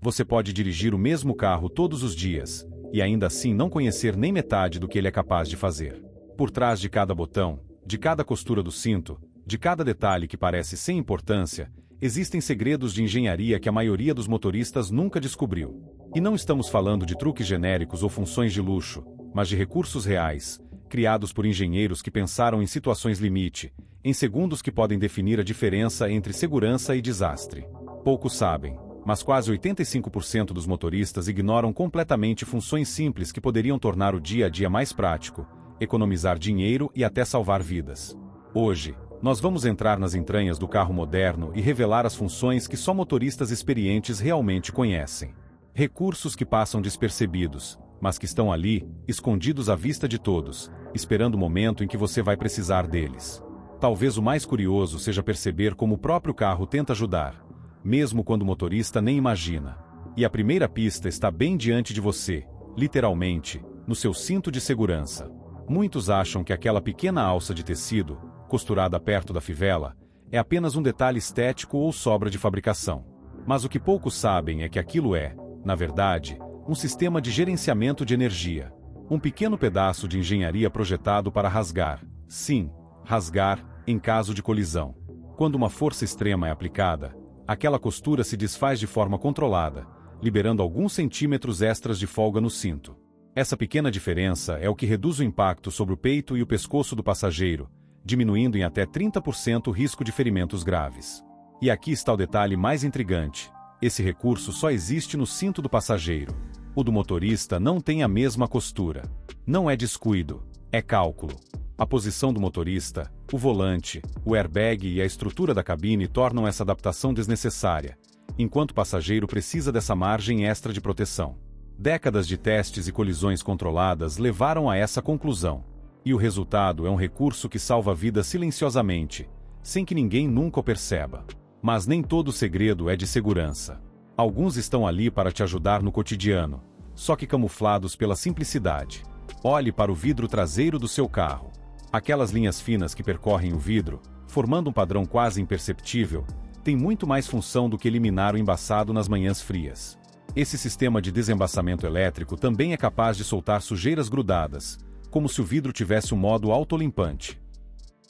Você pode dirigir o mesmo carro todos os dias, e ainda assim não conhecer nem metade do que ele é capaz de fazer. Por trás de cada botão, de cada costura do cinto, de cada detalhe que parece sem importância, existem segredos de engenharia que a maioria dos motoristas nunca descobriu. E não estamos falando de truques genéricos ou funções de luxo, mas de recursos reais, criados por engenheiros que pensaram em situações limite, em segundos que podem definir a diferença entre segurança e desastre. Poucos sabem, mas quase 85% dos motoristas ignoram completamente funções simples que poderiam tornar o dia a dia mais prático, economizar dinheiro e até salvar vidas. Hoje, nós vamos entrar nas entranhas do carro moderno e revelar as funções que só motoristas experientes realmente conhecem. Recursos que passam despercebidos, mas que estão ali, escondidos à vista de todos, esperando o momento em que você vai precisar deles. Talvez o mais curioso seja perceber como o próprio carro tenta ajudar, mesmo quando o motorista nem imagina. E a primeira pista está bem diante de você, literalmente, no seu cinto de segurança. Muitos acham que aquela pequena alça de tecido, costurada perto da fivela, é apenas um detalhe estético ou sobra de fabricação. Mas o que poucos sabem é que aquilo é, na verdade, um sistema de gerenciamento de energia. Um pequeno pedaço de engenharia projetado para rasgar, sim, rasgar, em caso de colisão. Quando uma força extrema é aplicada, aquela costura se desfaz de forma controlada, liberando alguns centímetros extras de folga no cinto. Essa pequena diferença é o que reduz o impacto sobre o peito e o pescoço do passageiro, diminuindo em até 30% o risco de ferimentos graves. E aqui está o detalhe mais intrigante. Esse recurso só existe no cinto do passageiro. O do motorista não tem a mesma costura. Não é descuido, é cálculo. A posição do motorista, o volante, o airbag e a estrutura da cabine tornam essa adaptação desnecessária, enquanto o passageiro precisa dessa margem extra de proteção. Décadas de testes e colisões controladas levaram a essa conclusão. E o resultado é um recurso que salva vidas silenciosamente, sem que ninguém nunca o perceba. Mas nem todo segredo é de segurança. Alguns estão ali para te ajudar no cotidiano, só que camuflados pela simplicidade. Olhe para o vidro traseiro do seu carro. Aquelas linhas finas que percorrem o vidro, formando um padrão quase imperceptível, têm muito mais função do que eliminar o embaçado nas manhãs frias. Esse sistema de desembaçamento elétrico também é capaz de soltar sujeiras grudadas, como se o vidro tivesse um modo autolimpante.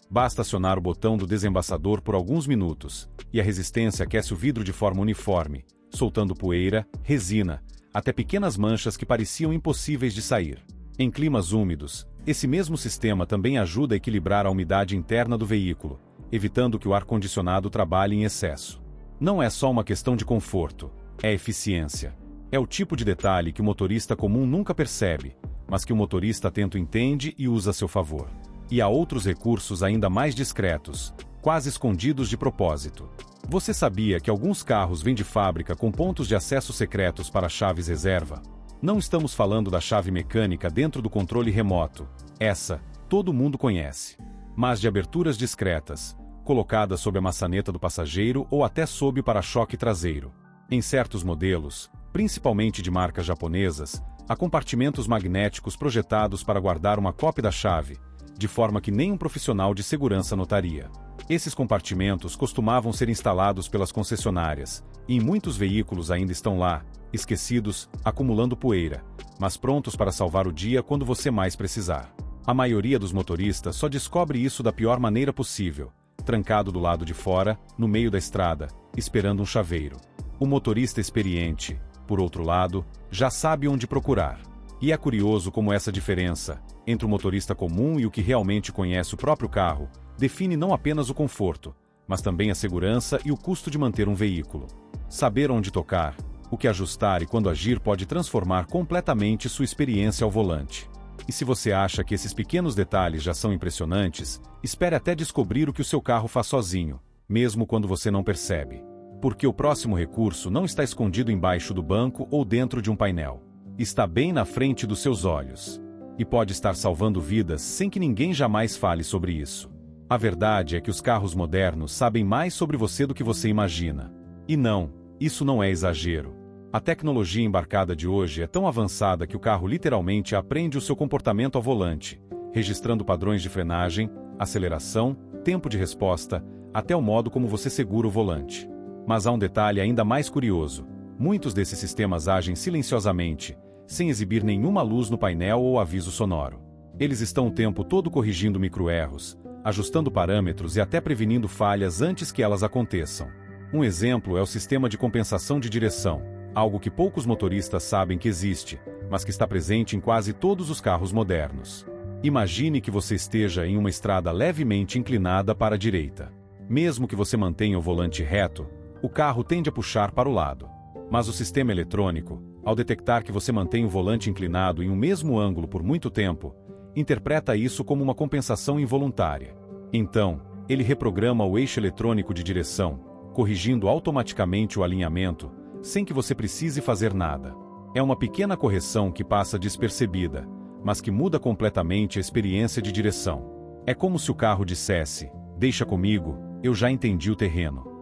Basta acionar o botão do desembaçador por alguns minutos, e a resistência aquece o vidro de forma uniforme, soltando poeira, resina, até pequenas manchas que pareciam impossíveis de sair. Em climas úmidos, esse mesmo sistema também ajuda a equilibrar a umidade interna do veículo, evitando que o ar-condicionado trabalhe em excesso. Não é só uma questão de conforto, é eficiência. É o tipo de detalhe que o motorista comum nunca percebe, mas que o motorista atento entende e usa a seu favor. E há outros recursos ainda mais discretos, quase escondidos de propósito. Você sabia que alguns carros vêm de fábrica com pontos de acesso secretos para chaves reserva? Não estamos falando da chave mecânica dentro do controle remoto. Essa, todo mundo conhece. Mas de aberturas discretas, colocadas sob a maçaneta do passageiro ou até sob o para-choque traseiro. Em certos modelos, principalmente de marcas japonesas, há compartimentos magnéticos projetados para guardar uma cópia da chave, de forma que nem um profissional de segurança notaria. Esses compartimentos costumavam ser instalados pelas concessionárias, e em muitos veículos ainda estão lá, esquecidos, acumulando poeira, mas prontos para salvar o dia quando você mais precisar. A maioria dos motoristas só descobre isso da pior maneira possível, trancado do lado de fora, no meio da estrada, esperando um chaveiro. O motorista experiente, por outro lado, já sabe onde procurar. E é curioso como essa diferença, entre o motorista comum e o que realmente conhece o próprio carro, define não apenas o conforto, mas também a segurança e o custo de manter um veículo. Saber onde tocar, o que ajustar e quando agir pode transformar completamente sua experiência ao volante. E se você acha que esses pequenos detalhes já são impressionantes, espere até descobrir o que o seu carro faz sozinho, mesmo quando você não percebe. Porque o próximo recurso não está escondido embaixo do banco ou dentro de um painel. Está bem na frente dos seus olhos. E pode estar salvando vidas sem que ninguém jamais fale sobre isso. A verdade é que os carros modernos sabem mais sobre você do que você imagina. E não, isso não é exagero. A tecnologia embarcada de hoje é tão avançada que o carro literalmente aprende o seu comportamento ao volante, registrando padrões de frenagem, aceleração, tempo de resposta, até o modo como você segura o volante. Mas há um detalhe ainda mais curioso. Muitos desses sistemas agem silenciosamente, sem exibir nenhuma luz no painel ou aviso sonoro. Eles estão o tempo todo corrigindo microerros, ajustando parâmetros e até prevenindo falhas antes que elas aconteçam. Um exemplo é o sistema de compensação de direção, algo que poucos motoristas sabem que existe, mas que está presente em quase todos os carros modernos. Imagine que você esteja em uma estrada levemente inclinada para a direita. Mesmo que você mantenha o volante reto, o carro tende a puxar para o lado. Mas o sistema eletrônico, ao detectar que você mantém o volante inclinado em um mesmo ângulo por muito tempo, interpreta isso como uma compensação involuntária. Então, ele reprograma o eixo eletrônico de direção, corrigindo automaticamente o alinhamento, sem que você precise fazer nada. É uma pequena correção que passa despercebida, mas que muda completamente a experiência de direção. É como se o carro dissesse: "Deixa comigo, eu já entendi o terreno."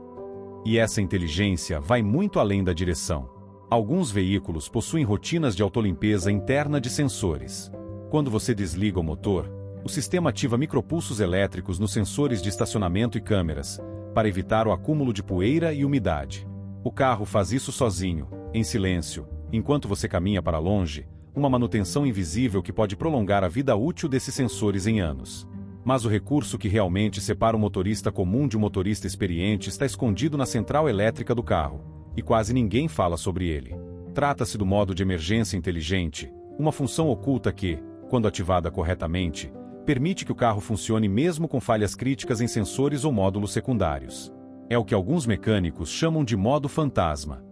E essa inteligência vai muito além da direção. Alguns veículos possuem rotinas de autolimpeza interna de sensores. Quando você desliga o motor, o sistema ativa micropulsos elétricos nos sensores de estacionamento e câmeras, para evitar o acúmulo de poeira e umidade. O carro faz isso sozinho, em silêncio, enquanto você caminha para longe, uma manutenção invisível que pode prolongar a vida útil desses sensores em anos. Mas o recurso que realmente separa o motorista comum de um motorista experiente está escondido na central elétrica do carro, e quase ninguém fala sobre ele. Trata-se do modo de emergência inteligente, uma função oculta que, quando ativada corretamente, permite que o carro funcione mesmo com falhas críticas em sensores ou módulos secundários. É o que alguns mecânicos chamam de modo fantasma.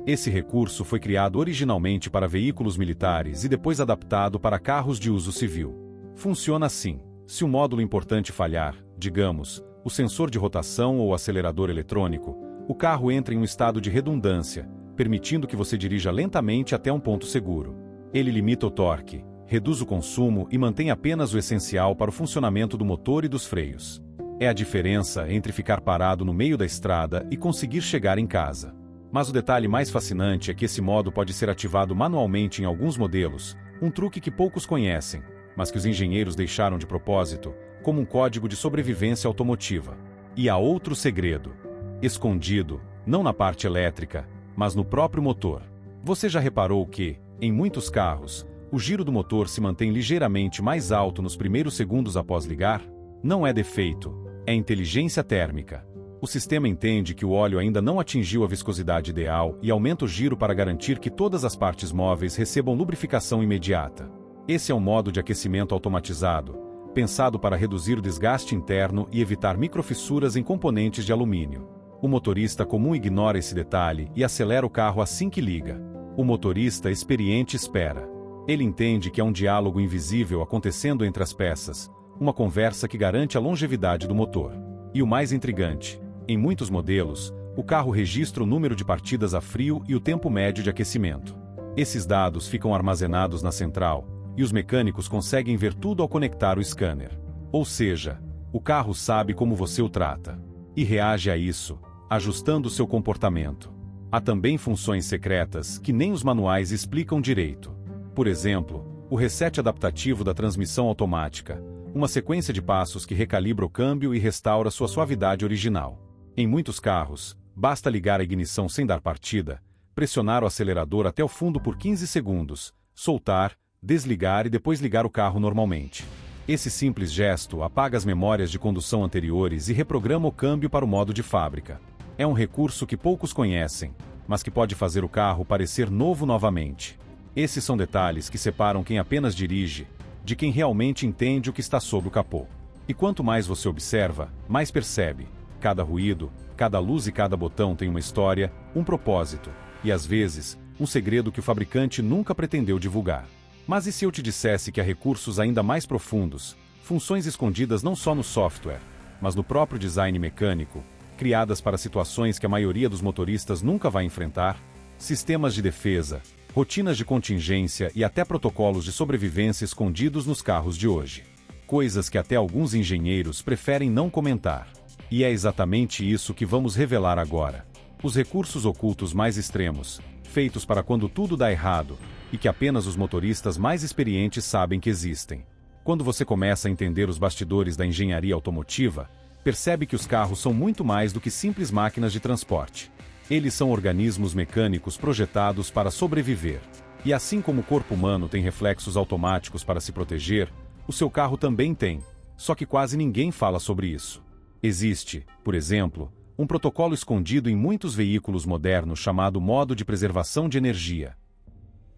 Esse recurso foi criado originalmente para veículos militares e depois adaptado para carros de uso civil. Funciona assim: se um módulo importante falhar, digamos, o sensor de rotação ou o acelerador eletrônico, o carro entra em um estado de redundância, permitindo que você dirija lentamente até um ponto seguro. Ele limita o torque, reduz o consumo e mantém apenas o essencial para o funcionamento do motor e dos freios. É a diferença entre ficar parado no meio da estrada e conseguir chegar em casa. Mas o detalhe mais fascinante é que esse modo pode ser ativado manualmente em alguns modelos, um truque que poucos conhecem, mas que os engenheiros deixaram de propósito, como um código de sobrevivência automotiva. E há outro segredo, escondido, não na parte elétrica, mas no próprio motor. Você já reparou que, em muitos carros, o giro do motor se mantém ligeiramente mais alto nos primeiros segundos após ligar? Não é defeito, é inteligência térmica. O sistema entende que o óleo ainda não atingiu a viscosidade ideal e aumenta o giro para garantir que todas as partes móveis recebam lubrificação imediata. Esse é um modo de aquecimento automatizado, pensado para reduzir o desgaste interno e evitar microfissuras em componentes de alumínio. O motorista comum ignora esse detalhe e acelera o carro assim que liga. O motorista experiente espera. Ele entende que é um diálogo invisível acontecendo entre as peças, uma conversa que garante a longevidade do motor. E o mais intrigante, em muitos modelos, o carro registra o número de partidas a frio e o tempo médio de aquecimento. Esses dados ficam armazenados na central, e os mecânicos conseguem ver tudo ao conectar o scanner. Ou seja, o carro sabe como você o trata. E reage a isso, ajustando seu comportamento. Há também funções secretas que nem os manuais explicam direito. Por exemplo, o reset adaptativo da transmissão automática, uma sequência de passos que recalibra o câmbio e restaura sua suavidade original. Em muitos carros, basta ligar a ignição sem dar partida, pressionar o acelerador até o fundo por 15 segundos, soltar, desligar e depois ligar o carro normalmente. Esse simples gesto apaga as memórias de condução anteriores e reprograma o câmbio para o modo de fábrica. É um recurso que poucos conhecem, mas que pode fazer o carro parecer novo novamente. Esses são detalhes que separam quem apenas dirige, de quem realmente entende o que está sob o capô. E quanto mais você observa, mais percebe. Cada ruído, cada luz e cada botão tem uma história, um propósito, e às vezes, um segredo que o fabricante nunca pretendeu divulgar. Mas e se eu te dissesse que há recursos ainda mais profundos, funções escondidas não só no software, mas no próprio design mecânico, criadas para situações que a maioria dos motoristas nunca vai enfrentar? Sistemas de defesa, rotinas de contingência e até protocolos de sobrevivência escondidos nos carros de hoje. Coisas que até alguns engenheiros preferem não comentar. E é exatamente isso que vamos revelar agora. Os recursos ocultos mais extremos, feitos para quando tudo dá errado, e que apenas os motoristas mais experientes sabem que existem. Quando você começa a entender os bastidores da engenharia automotiva, percebe que os carros são muito mais do que simples máquinas de transporte. Eles são organismos mecânicos projetados para sobreviver. E assim como o corpo humano tem reflexos automáticos para se proteger, o seu carro também tem, só que quase ninguém fala sobre isso. Existe, por exemplo, um protocolo escondido em muitos veículos modernos chamado modo de preservação de energia.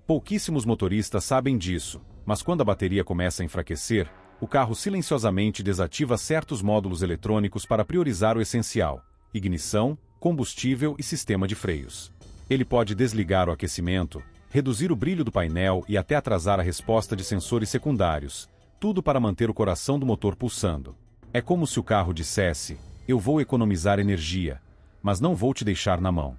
Pouquíssimos motoristas sabem disso, mas quando a bateria começa a enfraquecer, o carro silenciosamente desativa certos módulos eletrônicos para priorizar o essencial: ignição, combustível e sistema de freios. Ele pode desligar o aquecimento, reduzir o brilho do painel e até atrasar a resposta de sensores secundários, tudo para manter o coração do motor pulsando. É como se o carro dissesse: eu vou economizar energia, mas não vou te deixar na mão.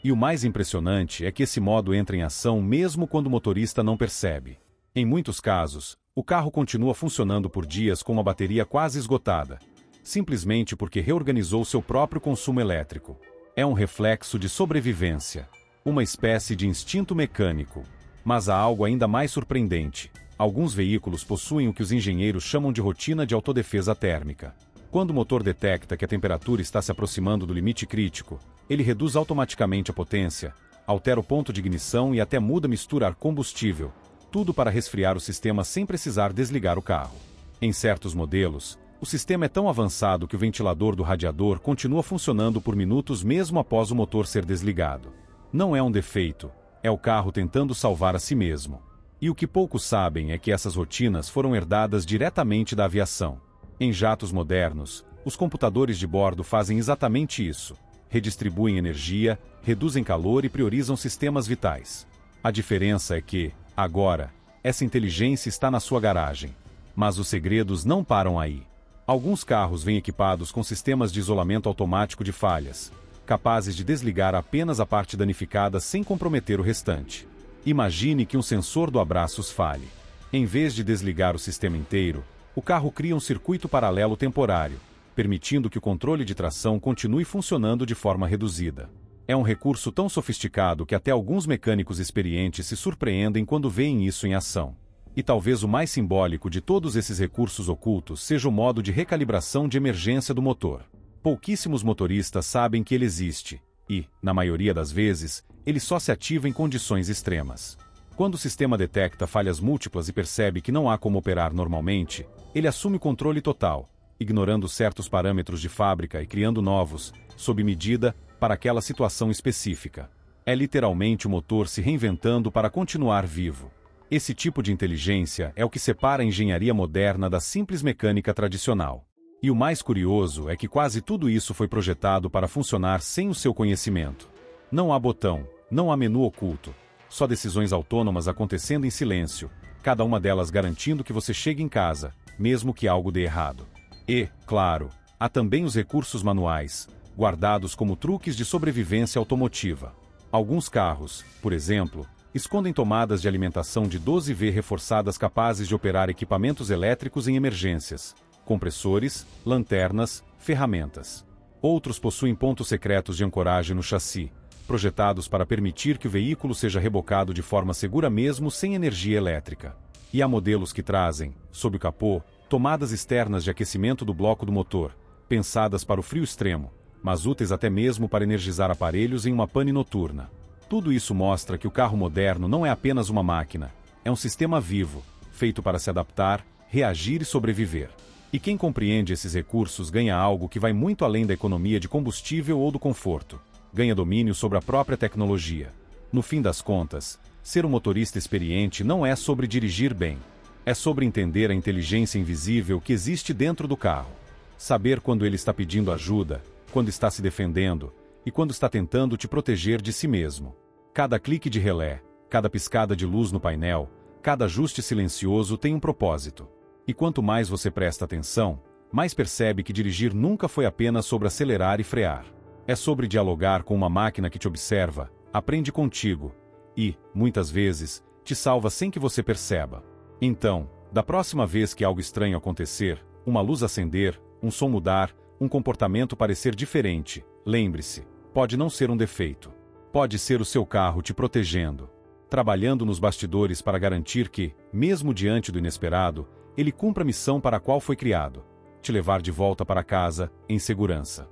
E o mais impressionante é que esse modo entra em ação mesmo quando o motorista não percebe. Em muitos casos, o carro continua funcionando por dias com uma bateria quase esgotada, simplesmente porque reorganizou seu próprio consumo elétrico. É um reflexo de sobrevivência, uma espécie de instinto mecânico. Mas há algo ainda mais surpreendente: alguns veículos possuem o que os engenheiros chamam de rotina de autodefesa térmica. Quando o motor detecta que a temperatura está se aproximando do limite crítico, ele reduz automaticamente a potência, altera o ponto de ignição e até muda a mistura ar-combustível, tudo para resfriar o sistema sem precisar desligar o carro. Em certos modelos, o sistema é tão avançado que o ventilador do radiador continua funcionando por minutos mesmo após o motor ser desligado. Não é um defeito, é o carro tentando salvar a si mesmo. E o que poucos sabem é que essas rotinas foram herdadas diretamente da aviação. Em jatos modernos, os computadores de bordo fazem exatamente isso: redistribuem energia, reduzem calor e priorizam sistemas vitais. A diferença é que, agora, essa inteligência está na sua garagem. Mas os segredos não param aí. Alguns carros vêm equipados com sistemas de isolamento automático de falhas, capazes de desligar apenas a parte danificada sem comprometer o restante. Imagine que um sensor do abraços falhe. Em vez de desligar o sistema inteiro, o carro cria um circuito paralelo temporário, permitindo que o controle de tração continue funcionando de forma reduzida. É um recurso tão sofisticado que até alguns mecânicos experientes se surpreendem quando veem isso em ação. E talvez o mais simbólico de todos esses recursos ocultos seja o modo de recalibração de emergência do motor. Pouquíssimos motoristas sabem que ele existe, e, na maioria das vezes, ele só se ativa em condições extremas. Quando o sistema detecta falhas múltiplas e percebe que não há como operar normalmente, ele assume o controle total, ignorando certos parâmetros de fábrica e criando novos, sob medida, para aquela situação específica. É literalmente o motor se reinventando para continuar vivo. Esse tipo de inteligência é o que separa a engenharia moderna da simples mecânica tradicional. E o mais curioso é que quase tudo isso foi projetado para funcionar sem o seu conhecimento. Não há botão, não há menu oculto, só decisões autônomas acontecendo em silêncio, cada uma delas garantindo que você chegue em casa, mesmo que algo dê errado. E, claro, há também os recursos manuais, guardados como truques de sobrevivência automotiva. Alguns carros, por exemplo, escondem tomadas de alimentação de 12V reforçadas capazes de operar equipamentos elétricos em emergências, compressores, lanternas, ferramentas. Outros possuem pontos secretos de ancoragem no chassi, projetados para permitir que o veículo seja rebocado de forma segura mesmo sem energia elétrica. E há modelos que trazem, sob o capô, tomadas externas de aquecimento do bloco do motor, pensadas para o frio extremo, mas úteis até mesmo para energizar aparelhos em uma pane noturna. Tudo isso mostra que o carro moderno não é apenas uma máquina, é um sistema vivo, feito para se adaptar, reagir e sobreviver. E quem compreende esses recursos ganha algo que vai muito além da economia de combustível ou do conforto. Ganha domínio sobre a própria tecnologia. No fim das contas, ser um motorista experiente não é sobre dirigir bem. É sobre entender a inteligência invisível que existe dentro do carro. Saber quando ele está pedindo ajuda, quando está se defendendo e quando está tentando te proteger de si mesmo. Cada clique de relé, cada piscada de luz no painel, cada ajuste silencioso tem um propósito. E quanto mais você presta atenção, mais percebe que dirigir nunca foi apenas sobre acelerar e frear. É sobre dialogar com uma máquina que te observa, aprende contigo e, muitas vezes, te salva sem que você perceba. Então, da próxima vez que algo estranho acontecer, uma luz acender, um som mudar, um comportamento parecer diferente, lembre-se, pode não ser um defeito. Pode ser o seu carro te protegendo, trabalhando nos bastidores para garantir que, mesmo diante do inesperado, ele cumpra a missão para a qual foi criado: te levar de volta para casa, em segurança.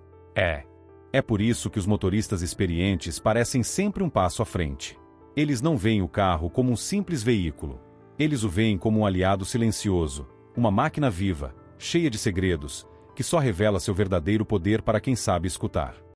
É por isso que os motoristas experientes parecem sempre um passo à frente. Eles não veem o carro como um simples veículo. Eles o veem como um aliado silencioso, uma máquina viva, cheia de segredos, que só revela seu verdadeiro poder para quem sabe escutar.